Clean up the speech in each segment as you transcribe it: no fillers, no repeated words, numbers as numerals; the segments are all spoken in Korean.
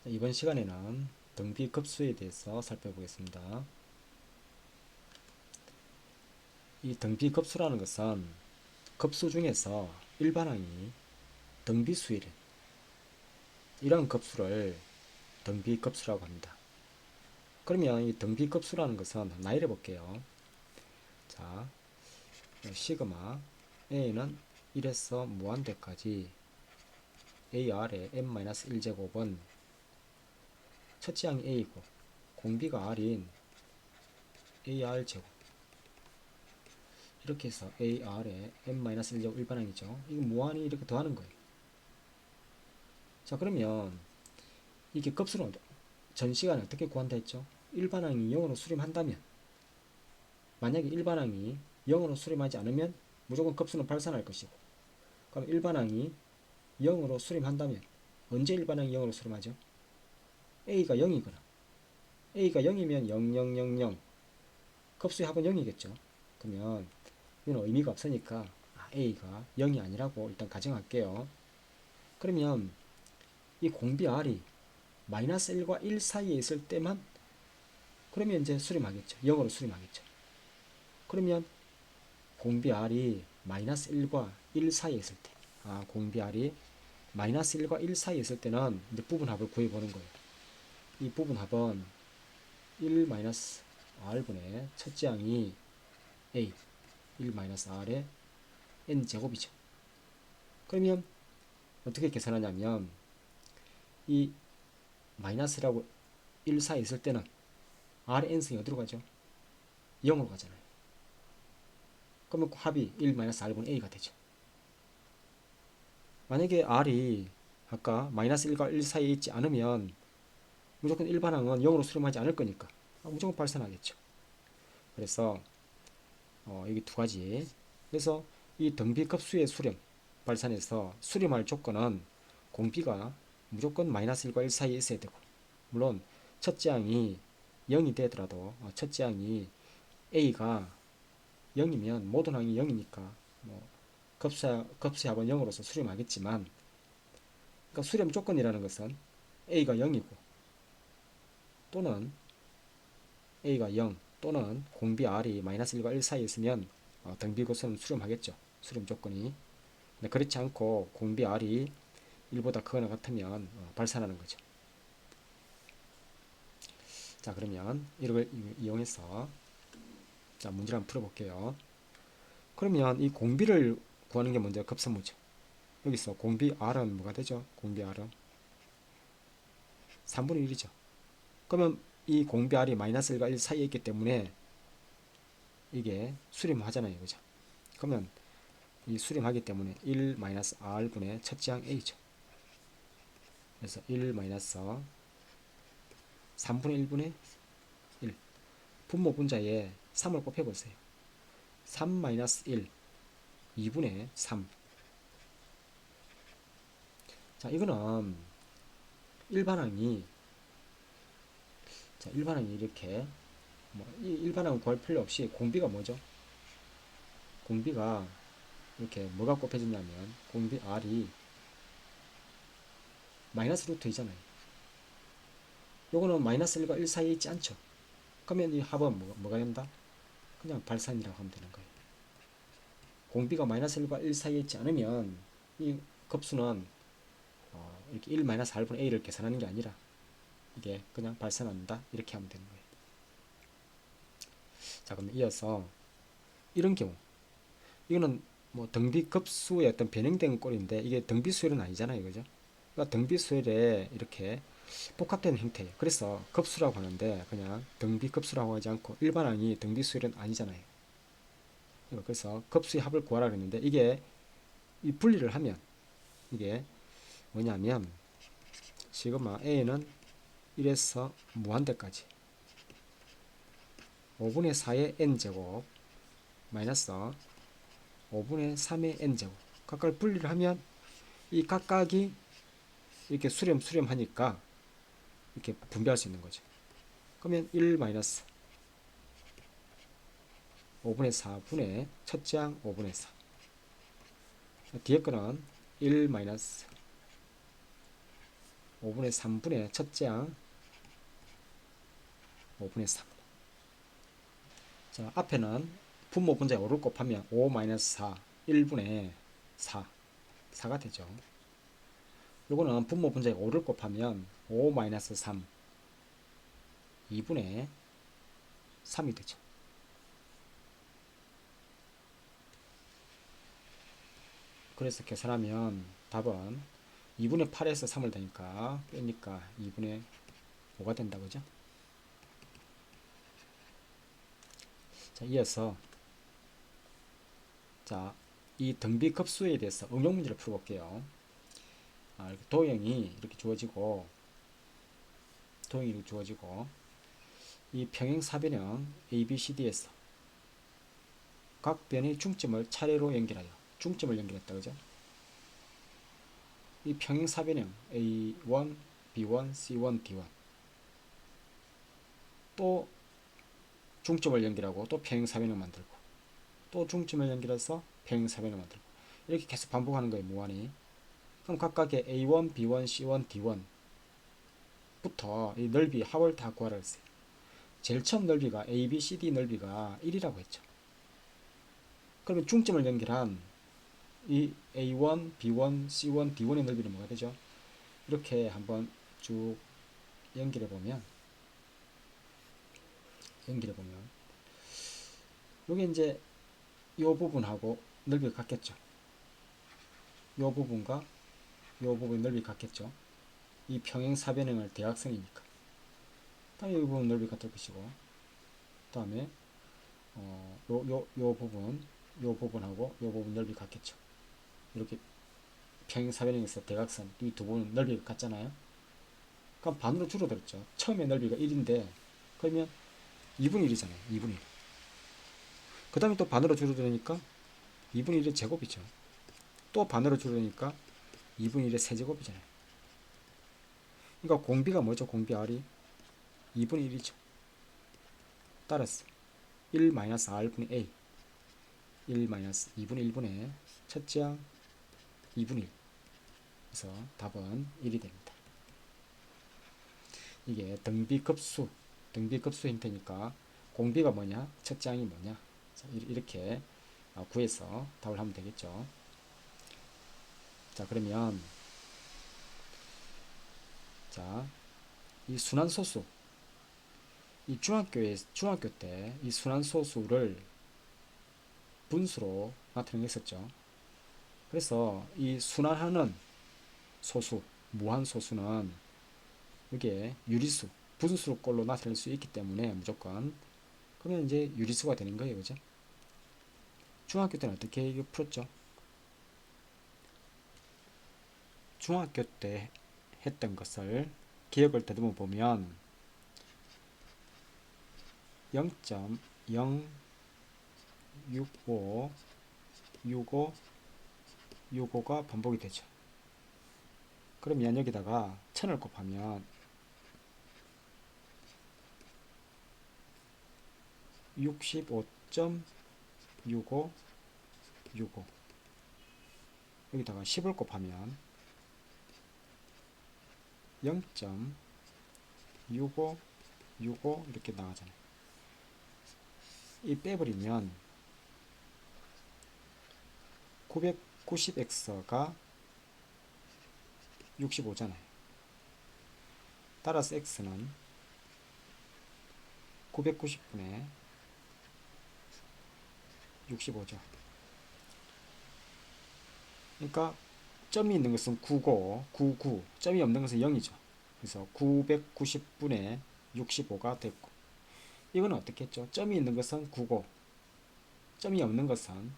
이번 시간에는 등비급수에 대해서 살펴보겠습니다. 이 등비급수라는 것은 급수 중에서 일반항이 등비수이래. 이런 급수를 등비급수라고 합니다. 그러면 이 등비급수라는 것은 나열해 볼게요. 자, 시그마 a는 1에서 무한대까지 ar의 n-1제곱은 첫째 항이 a이고 공비가 r인 ar제곱, 이렇게 해서 ar에 n-1제곱 일반항이죠. 이거 무한히 이렇게 더하는 거예요. 자, 그러면 이게 급수로 전 시간에 어떻게 구한다 했죠? 일반항이 0으로 수렴한다면, 만약에 일반항이 0으로 수렴하지 않으면 무조건 급수는 발산할 것이고, 그럼 일반항이 0으로 수렴한다면 언제 일반항이 0으로 수렴하죠? a가 0이거나 a가 0이면 0, 0, 0, 0, 급수의 합은 0이겠죠. 그러면 이건 의미가 없으니까 a가 0이 아니라고 일단 가정할게요. 그러면 이 공비 r이 마이너스 1과 1 사이에 있을 때만 그러면 이제 수렴하겠죠. 0으로 수렴하겠죠. 그러면 공비 r이 마이너스 1과 1 사이에 있을 때, 공비 r이 마이너스 1과 1 사이에 있을 때는 이제 부분합을 구해보는 거예요. 이 부분합은 1 마이너스 r분의 첫째 항이 a, 1 마이너스 r의 n 제곱이죠. 그러면 어떻게 계산하냐면 이 마이너스라고 1 사이에 있을 때는 r의 n승이 어디로 가죠? 0으로 가잖아요. 그러면 합이 1-r분의 a가 되죠. 만약에 r이 아까 마이너스 1과 1 사이에 있지 않으면 무조건 일반항은 0으로 수렴하지 않을 거니까 무조건 발산하겠죠. 그래서 여기 두 가지. 그래서 이 등비급수의 수렴 발산에서 수렴할 조건은 공비가 무조건 마이너스 1과 1 사이에 있어야 되고, 물론 첫째 항이 0이 되더라도 첫째 항이 a가 0이면 모든 항이 0이니까 뭐 급수합은 0으로서 수렴하겠지만, 그러니까 수렴 조건이라는 것은 a가 0이고 또는 a가 0 또는 공비 r이 마이너스 1과 1 사이에 있으면 등비급수는 수렴하겠죠. 수렴 조건이. 근데 그렇지 않고 공비 r이 1보다 크거나 같으면 발산하는 거죠. 자, 그러면 이걸 이용해서 자, 문제를 한번 풀어볼게요. 그러면 이 공비를 구하는 게 먼저 급선무죠. 여기서 공비 r은 뭐가 되죠? 공비 r은 3분의 1이죠. 그러면 이 공비 r이 마이너스 1과 1 사이에 있기 때문에 이게 수렴하잖아요. 그죠? 그러면 이 수렴하기 때문에 1-r분의 첫째 항 a죠. 그래서 1 3분의 1분의 1. 분모 분자에 3을 곱해보세요. 3-1 2분의 3. 자, 이거는 일반항이 일반항이 이렇게 이 일반항 구할 필요 없이 공비가 뭐죠? 공비가 이렇게 뭐가 곱해진다면 공비 r이 마이너스 루트 이잖아요. 요거는 마이너스 1과 1 사이에 있지 않죠. 그러면 이 합은 뭐가 된다? 그냥 발산이라고 하면 되는 거예요. 공비가 마이너스 1과 1 사이에 있지 않으면 이 급수는 이렇게 1-r분의 a를 계산하는 게 아니라 이게 그냥 발산한다 이렇게 하면 되는 거예요. 자, 그럼 이어서 이런 경우, 이거는 뭐 등비급수의 어떤 변형된 꼴인데 이게 등비수열은 아니잖아요. 그죠? 그러니까 등비수열에 이렇게 복합된 형태예요. 그래서 급수라고 하는데 그냥 등비급수라고 하지 않고 일반항이 등비수열은 아니잖아요. 그래서 급수의 합을 구하라 그랬는데 이게 이 분리를 하면 이게 뭐냐면 시그마 a는 1에서 무한대까지 5분의 4의 n제곱 마이너스 5분의 3의 n제곱, 각각 분리를 하면 이 각각이 이렇게 수렴하니까 이렇게 분배할 수 있는 거죠. 그러면 1 마이너스 5분의 4분의 첫째 항 5분의 4, 뒤에 거는 1 마이너스 5분의 3분의 첫째 항 5분의 3. 자, 앞에는 분모 분자에 5를 곱하면 5-4 1분의 4 4가 되죠. 요거는 분모 분자에 5를 곱하면 5-3 2분의 3이 되죠. 그래서 계산하면 답은 2분의 8에서 3을 되니까 빼니까 2분의 5가 된다, 그죠? 자, 이어서 자, 이 등비급수에 대해서 응용 문제를 풀어볼게요. 이렇게 도형이 이렇게 주어지고 이 평행사변형 ABCD에서 각 변의 중점을 차례로 연결하여 중점을 연결했다, 그죠? 이 평행사변형 A1, B1, C1, D1 또 중점을 연결하고 또 평행사변형 만들고 또 중점을 연결해서 평행사변형 만들고 이렇게 계속 반복하는 거예요, 무한히. 그럼 각각의 A1, B1, C1, D1 부터 이 넓이 합을 다 구하라 했어요. 제일 처음 넓이가 A, B, C, D 넓이가 1이라고 했죠. 그러면 중점을 연결한 이 A1, B1, C1, D1의 넓이는 뭐가 되죠? 이렇게 한번 쭉 연결해 보면 여기 이제 이 부분하고 넓이가 같겠죠. 이 부분과 이 부분 넓이 같겠죠. 이 평행사변형을 대각선이니까. 다음에 이 부분 넓이 같을 것이고, 다음에 요 부분하고 요 부분 넓이 같겠죠. 이렇게 평행사변형에서 대각선 이 두 부분 넓이가 같잖아요. 그럼 반으로 줄어들었죠. 처음에 넓이가 1인데 그러면 2분의 1이잖아요. 2분의 1. 그 다음에 또 반으로 줄어드니까 2분의 1의 제곱이죠. 또 반으로 줄어드니까 2분의 1의 세제곱이잖아요. 그러니까 공비가 뭐죠? 공비 R이 2분의 1이죠. 따라서 1-R분의 A 1-2분의 1분의 첫째 항 2분의 1. 그래서 답은 1이 됩니다. 이게 등비급수 힌트니까 공비가 뭐냐? 첫째 항이 뭐냐? 이렇게 구해서 답을 하면 되겠죠. 자, 그러면 자, 이 순환소수 이 중학교 때 이 순환소수를 분수로 나타냈었죠. 그래서 이 순환하는 소수, 무한소수는 이게 유리수, 분수꼴로 나타낼 수 있기 때문에 무조건 그러면 이제 유리수가 되는 거예요, 그죠? 중학교 때는 어떻게 이거 풀었죠? 중학교 때 했던 것을 기억을 더듬어 보면 0.065 65가 반복이 되죠. 그러면 여기다가 1000을 곱하면 65.65 여기다가 10을 곱하면 0.65 이렇게 나가잖아요. 이 빼버리면 990x가 65잖아요. 따라서 x는 990분의 65죠. 그러니까 점이 있는 것은 9고 99, 점이 없는 것은 0이죠. 그래서 990분의 65가 됐고, 이거는 어떻게 했죠? 점이 있는 것은 9고 점이 없는 것은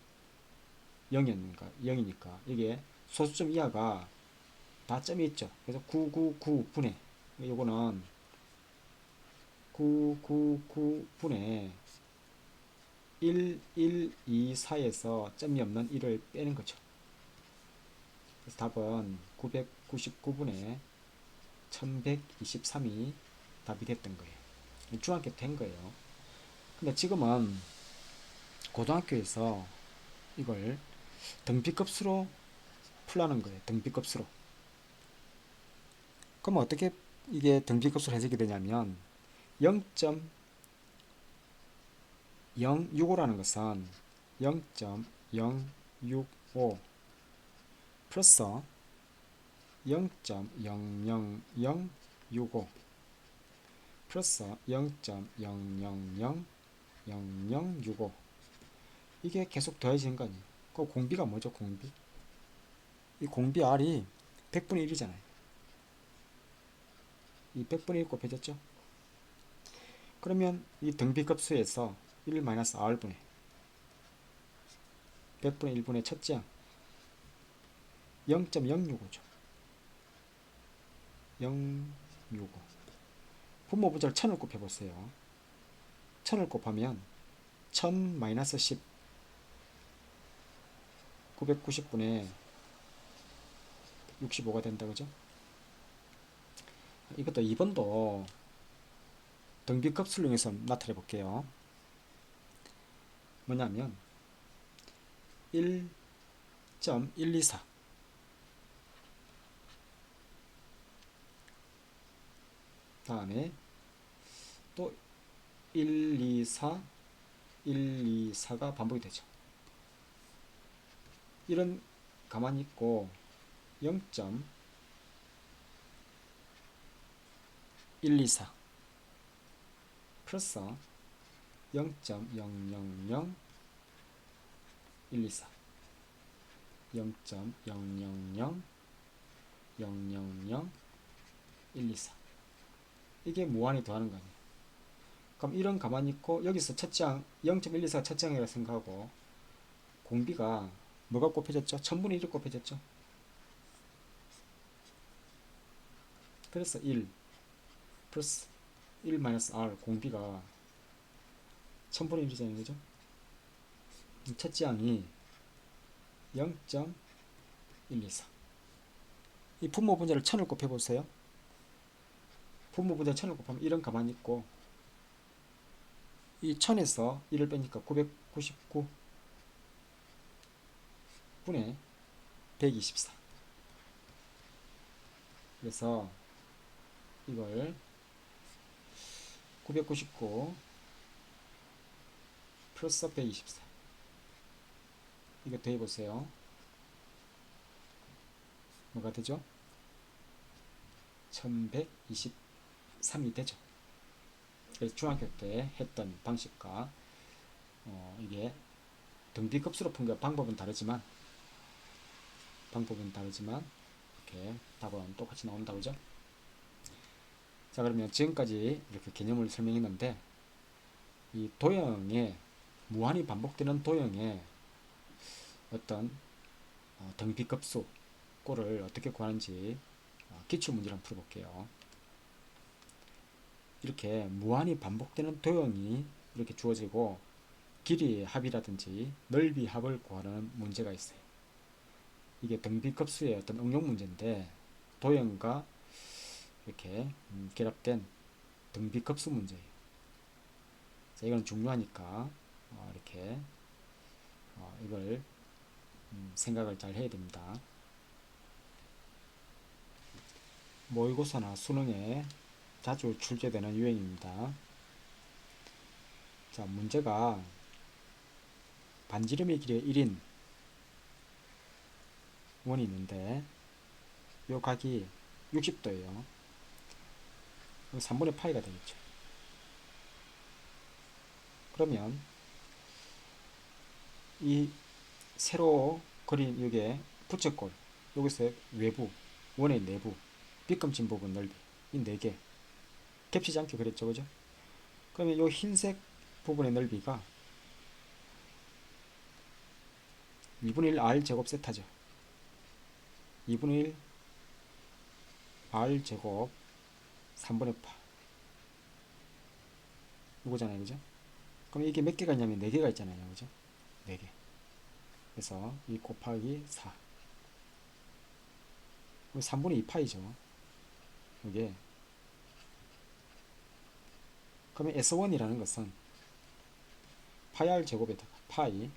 0이니까 이게 소수점 이하가 다 점이 있죠. 그래서 999분의 요거는 999분의 1, 1, 2, 4에서 점이 없는 1을 빼는 거죠. 그래서 답은 999분의 1123이 답이 됐던 거예요. 중학교 때 된 거예요. 근데 지금은 고등학교에서 이걸 등비급수로 풀라는 거예요. 등비급수로. 그럼 어떻게 이게 등비급수로 해석이 되냐면 0.065라는 것은 0.065 플러스 0.00065 플러스 0.0000065 이게 계속 더해지는 거 아니에요. 그 공비가 뭐죠? 공비. 이 공비 R이 100분의 1이잖아요. 이 100분의 1 곱해졌죠? 그러면 이 등비급수에서 1-R분의 100분의 1분의 첫째 항 0.065죠. 065 분모분자를 1000을 곱해보세요. 1000을 곱하면 1000-10 990분의 65가 된다. 그죠? 이것도 2번도 등비급수를 이용해서 나타내 볼게요. 뭐냐면 1.124 다음에 또 124 124가 반복이 되죠. 이런 가만히 있고 0.124 플러스 0.000 124 0.000 000 124 이게 무한히 더하는 거 아니에요. 그럼 이런 가만히 있고 여기서 첫째 항 0.124가 첫째 항이라 생각하고 공비가 뭐가 곱해졌죠? 1000분의 1이 곱해졌죠? 그래서 1 플러스 1-R 공비가 1000분의 1이잖아요. 그죠? 첫째 항이 0.124 이 분모분자를 1000을 곱해보세요. 분모분자 1000을 곱하면 1은 가만히 있고 이 1000에서 1을 빼니까 999 분의 124 그래서 이걸 999 플러스 124 이거 더해보세요. 뭐가 되죠? 1123이 되죠. 그래서 중학교 때 했던 방식과 이게 등비급수로 푼 방법은 다르지만 이렇게 답은 똑같이 나온다고 그죠? 자, 그러면 지금까지 이렇게 개념을 설명했는데 이 도형에 무한히 반복되는 도형에 어떤 등비급수 꼴을 어떻게 구하는지 기출문제를 한번 풀어볼게요. 이렇게 무한히 반복되는 도형이 이렇게 주어지고 길이의 합이라든지 넓이 합을 구하는 문제가 있어요. 이게 등비급수의 어떤 응용 문제인데 도형과 이렇게 결합된 등비급수 문제예요. 자, 이건 중요하니까 이렇게 이걸 생각을 잘 해야 됩니다. 모의고사나 수능에 자주 출제되는 유형입니다. 자, 문제가 반지름의 길이가 1인 원이 있는데 요 각이 60도예요. 3분의 파이가 되겠죠. 그러면 이 세로 그린 이게 부채꼴 여기서 외부 원의 내부 빗금친 부분 넓이 이 4개 겹치지 않게 그랬죠. 그죠? 그러면 이 흰색 부분의 넓이가 2분의 1 R 제곱 세타죠. 2분의 1 R 제곱 3분의 파 이거잖아요. 그죠? 그럼 이게 몇 개가 있냐면 4개가 있잖아요. 그죠? 4개. 그래서 이 곱하기 4 3분의 2파이죠. 이게 그러면 S1이라는 것은 파이 R 제곱에다가 파이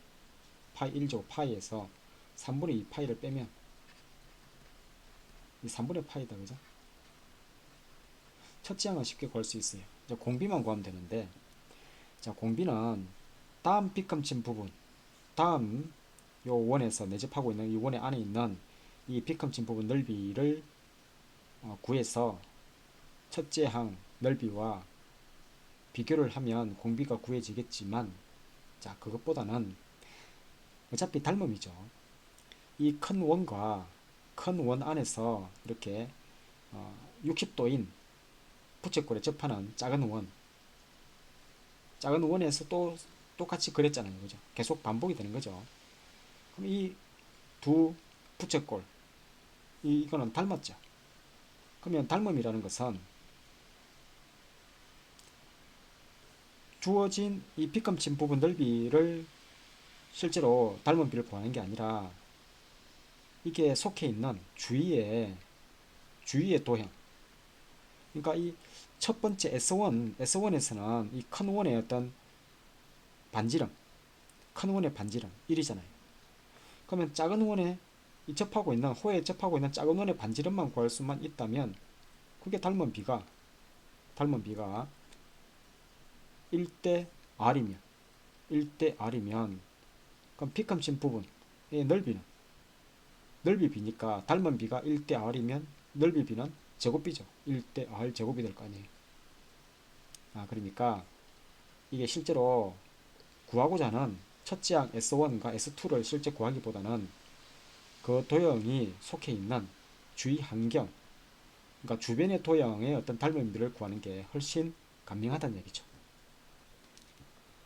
1제곱 파이에서 3분의 2파이를 빼면 이 3분의 파이다. 그죠? 첫째 항은 쉽게 구할 수 있어요. 이제 공비만 구하면 되는데, 자, 공비는 다음 빗감친 부분, 다음 요 원에서 내접하고 있는 이 원의 안에 있는 이 빗감친 부분 넓이를 구해서 첫째 항 넓이와 비교를 하면 공비가 구해지겠지만, 자, 그것보다는 어차피 닮음이죠. 이 큰 원과 큰 원 안에서 이렇게 60도인 부채꼴에 접하는 작은 원에서 또 똑같이 그렸잖아요. 그죠? 계속 반복이 되는 거죠. 그럼 이 두 부채꼴, 이거는 닮았죠. 그러면 닮음이라는 것은 주어진 이 빗감친 부분 넓이를 실제로 닮은 비를 구하는 게 아니라 이게 속해 있는 주위의 도형. 그러니까 이 첫 번째 S1에서는 이 큰 원의 어떤 반지름, 큰 원의 반지름 1이잖아요. 그러면 작은 원에 호에 접하고 있는 작은 원의 반지름만 구할 수만 있다면 그게 닮은 비가 1대 R이면 그럼 빗감친 부분의 넓이 비니까 닮은 비가 1대 R이면 넓이 비는 제곱비죠. 1대 R 제곱이 될 거 아니에요. 그러니까 이게 실제로 구하고자 하는 첫째 항 S1과 S2를 실제 구하기보다는 그 도형이 속해 있는 주위 환경, 그러니까 주변의 도형의 어떤 닮음비를 구하는 게 훨씬 간명하다는 얘기죠.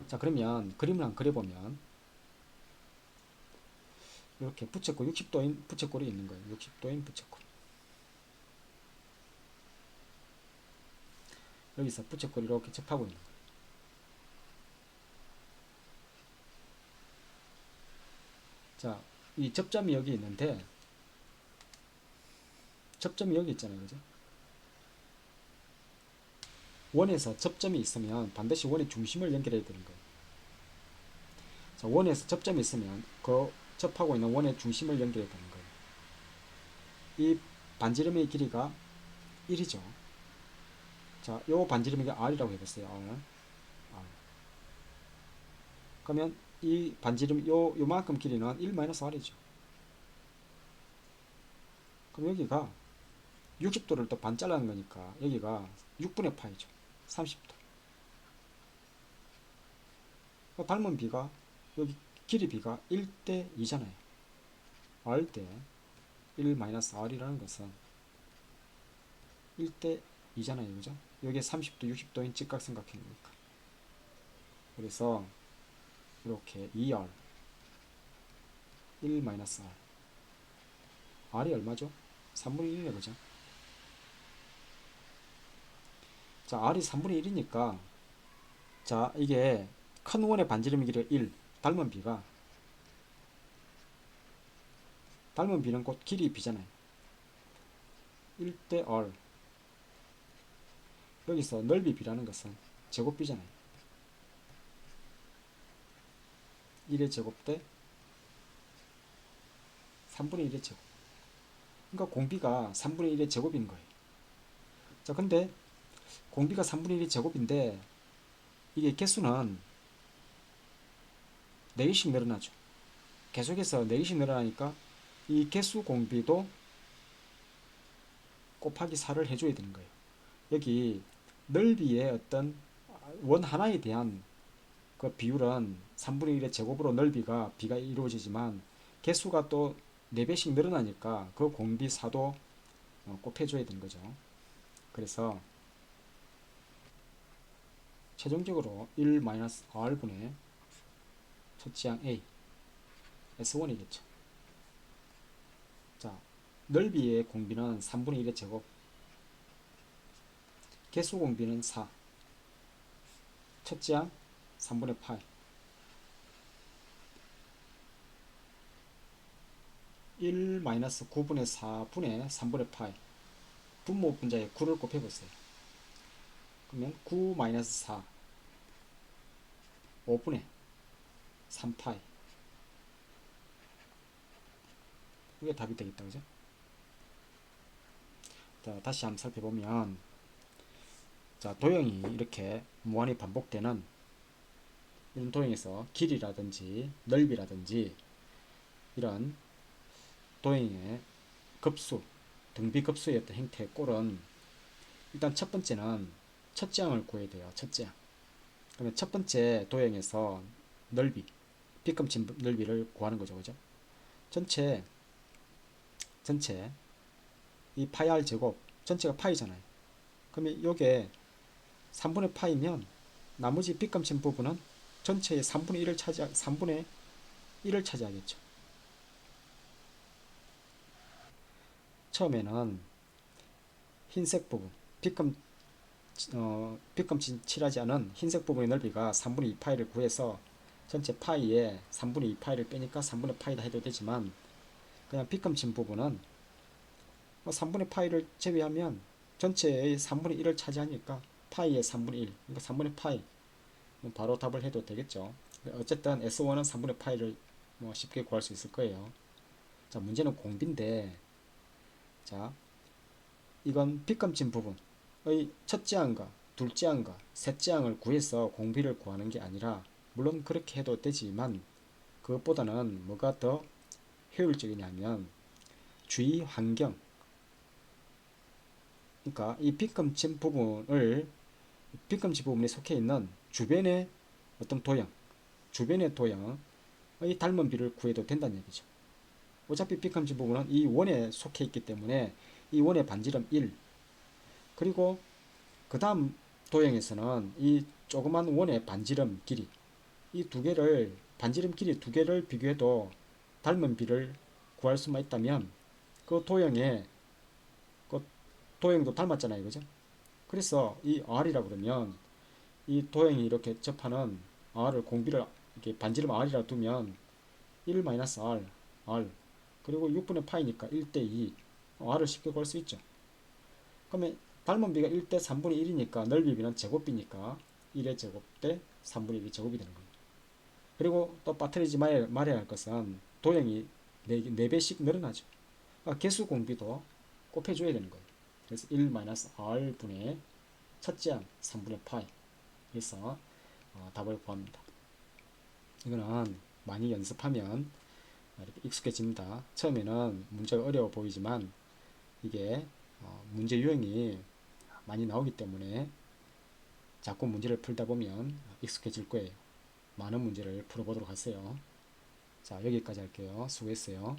자, 그러면 그림을 한번 그려보면 이렇게 부채꼴 60도인 부채꼴이 있는 거예요. 60도인 부채꼴. 여기서 부채꼴이 이렇게 접하고 있는 거예요. 자, 이 접점이 여기 있는데 접점이 여기 있잖아요. 그죠? 원에서 접점이 있으면 반드시 원의 중심을 연결해야 되는 거예요. 자, 원에서 접점이 있으면 그 접하고 있는 원의 중심을 연결해야 되는 거예요. 이 반지름의 길이가 1이죠. 자, 요 반지름이 R이라고 해봤어요. R. 그러면 이 반지름 요만큼 길이는 1-R이죠. 그럼 여기가 60도를 또 반 잘라는 거니까 여기가 6분의 파이죠. 30도. 닮은 비가 여기 길이 비가 1대 2잖아요. R 대 1-R이라는 것은 1대 2잖아요. 그죠? 여기에 30도, 60도인 직각삼각형이니까. 그래서 이렇게 2R 1-R R이 얼마죠? 3분의 1이네. 그죠? 자, R이 3분의 1이니까 자, 이게 큰 원의 반지름 길이 1, 닮은 비는 곧 길이 B잖아요. 1대 R. 여기서 넓이 B라는 것은 제곱 B잖아요. 1의 제곱 대 3분의 1의 제곱. 그러니까 공비가 3분의 1의 제곱인 거예요. 자, 근데 공비가 3분의 1의 제곱인데 이게 개수는 4개씩 늘어나죠. 계속해서 4개씩 늘어나니까 이 개수 공비도 곱하기 4를 해줘야 되는 거예요. 여기 넓이의 어떤 원 하나에 대한 그 비율은 3분의 1의 제곱으로 넓이가 B가 이루어지지만 개수가 또 4배씩 늘어나니까 그 공비 4도 곱해줘야 되는 거죠. 그래서 최종적으로 1-R분의 첫째 항 A S1이겠죠. 자, 넓이의 공비는 3분의 1의 제곱, 개수 공비는 4, 첫째 항 3분의 파이, 1-9분의 4분의 3분의 파이, 분모 분자에 9를 곱해보세요. 그러면 9-4 5분의 3파이, 이게 답이 되겠다. 그죠? 자, 다시 한번 살펴보면 자, 도형이 이렇게 무한히 반복되는 이런 도형에서 길이라든지 넓이라든지 이런 도형의 급수, 등비급수의 어떤 형태의 꼴은 일단 첫 번째는 첫째 항을 구해야 돼요. 첫째 항. 그러면 첫 번째 도형에서 넓이, 빗금친 넓이를 구하는 거죠. 그죠? 전체 이 파이 r 제곱 전체가 파이잖아요. 그러면 요게 3분의 파이면 나머지 빗금친 부분은 전체의 3분의 1을 차지하겠죠. 처음에는 흰색 부분, 빗금친 칠하지 않은 흰색 부분의 넓이가 3분의 2 파이를 구해서 전체 파이에 3분의 2 파이를 빼니까 3분의 파이다 해도 되지만 그냥 빗금친 부분은 3분의 파이를 제외하면 전체의 3분의 1을 차지하니까 파이의 3분의 1, 그러니까 3분의 파이 바로 답을 해도 되겠죠. 어쨌든 S1은 3분의 파이를 뭐 쉽게 구할 수 있을 거예요. 자, 문제는 공비인데, 자, 이건 빗금친 부분의 첫째 항과 둘째 항과 셋째 항을 구해서 공비를 구하는 게 아니라, 물론 그렇게 해도 되지만 그것보다는 뭐가 더 효율적이냐면 주위 환경, 그러니까 이 빗금친 부분에 속해 있는 주변의 어떤 도형, 주변의 도형의 닮은 비를 구해도 된다는 얘기죠. 어차피 빗금친 부분은 이 원에 속해 있기 때문에 이 원의 반지름 1, 그리고 그 다음 도형에서는 이 조그만 원의 반지름 길이, 이 두 개를, 반지름 길이 두 개를 비교해도 닮은 비를 구할 수만 있다면 그 도형의 그 도형도 닮았잖아요. 그죠? 그래서 이 R이라 그러면 이 도형이 이렇게 접하는 R을 공비를 이렇게 반지름 R이라 두면 1-R, R, 그리고 6분의 파이니까 1대 2, R을 쉽게 구할 수 있죠. 그러면 닮은 비가 1대 3분의 1이니까 넓이비는 제곱비니까 1의 제곱 대 3분의 1이 제곱이 되는 겁니다. 그리고 또 빠뜨리지 말아야 할 것은 도형이 4배씩 늘어나죠. 그러니까 개수 공비도 곱해줘야 되는 거예요. 그래서 1-R분의 첫째 항 3분의 파이, 그래서 답을 구합니다. 이거는 많이 연습하면 이렇게 익숙해집니다. 처음에는 문제가 어려워 보이지만 이게 문제 유형이 많이 나오기 때문에 자꾸 문제를 풀다 보면 익숙해질 거예요. 많은 문제를 풀어보도록 하세요. 자, 여기까지 할게요. 수고했어요.